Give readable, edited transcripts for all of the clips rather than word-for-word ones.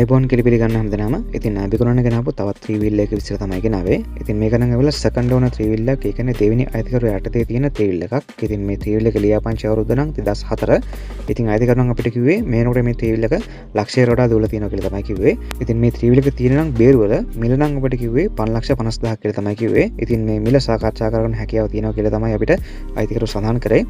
iPhone කියලා පිළිගන්න හැමදෙනාම ඉතින් බිකුණන ගෙනාවු තවත් 3 wheel එකක විතර තමයි ගෙනාවේ. ඉතින් මේක නම් ඇවිල්ලා second owner 3 wheel එකක්. ඒ කියන්නේ දෙවෙනි අයිතිකරු යටතේ තියෙන 3 wheel එකක්. ඉතින් මේ 3 wheel එක ලියාපදිංචි අවුරුද්ද නම් 2004. ඉතින් අයිතිකරුන් අපිට කිව්වේ මේනකොට මේ 3 wheel එක ලක්ෂයට වඩා දුවලා තියෙනවා කියලා තමයි කිව්වේ. ඉතින් මේ 3 wheel එක තියෙන නම් බේරුවල මිල නම් අපිට කිව්වේ 5,50,000ක් කියලා තමයි කිව්වේ. ඉතින් මේ මිල සාකච්ඡා කරගන්න හැකියාව තියෙනවා කියලා තමයි අපිට අයිතිකරු සඳහන් කරේ.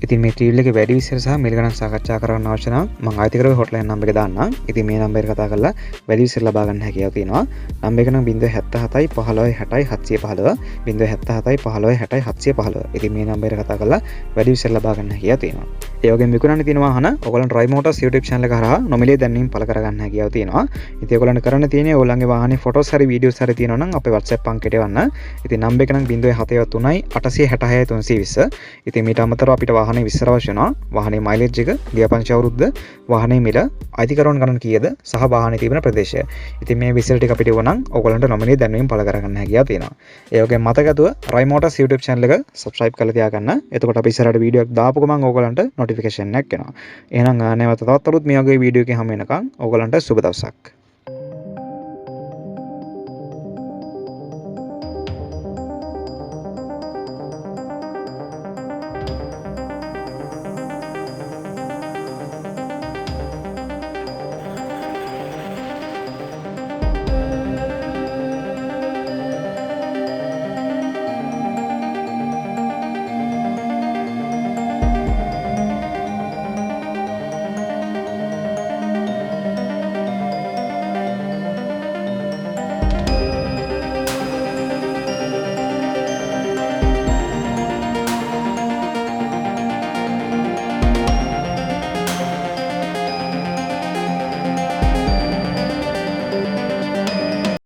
ඉතින් මේ 3 wheel එකේ වැඩි විස්තර සහ මිල ගණන් සාකච්ඡා කරන්න අවශ්‍ය නම් මම අයිතිකරුගේ hotline number එක දාන්නම්. ඉතින් මේ number එක කතා කරලා වැඩි විස්තර ලබා ගන්න හැකියාව තියෙනවා. නම්බර් එක නම් 077 15 60 715 077 15 60 715. ඉතින් මේ නම්බර් එක කතා කරලා වැඩි විස්තර ලබා ගන්න හැකියාව තියෙනවා. ඒ වගේම විකුණන්න තියෙන වාහන ඔයගොල්ලන් Roy Motors YouTube channel එක හරහා නොමිලේ දැන්වීම පළ කර ගන්න හැකියාව තියෙනවා. ඉතින් ඔයගොල්ලන්ට කරන්න තියෙන්නේ ඔයගොල්ලන්ගේ වාහනේ photos හරි videos හරි තියෙනවා නම් අපේ WhatsApp අංකයට එවන්න. ඉතින් නම්බර් එක නම් 073 866 320. ඉතින් මීට අමතරව අපිට වාහනේ විස්තර අවශ්‍ය වෙනවා. වාහනේ mileage එක, ලියාපදිංචි අවුරුද්ද, වාහනේ මිල, අයිතිකරුවන් ගණන් කීයද සහ වාහනේ තිබෙන ප්‍රදේශය. ඉතින් මේ විස්තර ටික අපිට ඕන නම් ඔයගොල්ලන්ට නොමිලේ දැන්වීම පළ කර ගන්න හැකියාව තියෙනවා. ඒ වගේම මතකතුව Roy Motors YouTube channel එක subscribe කරලා තියාගන්න. එතකොට අපි ඉස්සරහට වීඩියෝ එකක් දාපු ගමන් ඔයගොල්ලන්ට notification එකක් එනවා. එහෙනම් නැවත තවත් අලුත් මේ වගේ වීඩියෝ එකකින් හමු වෙනකන් ඔයගොල්ලන්ට සුබ දවසක්.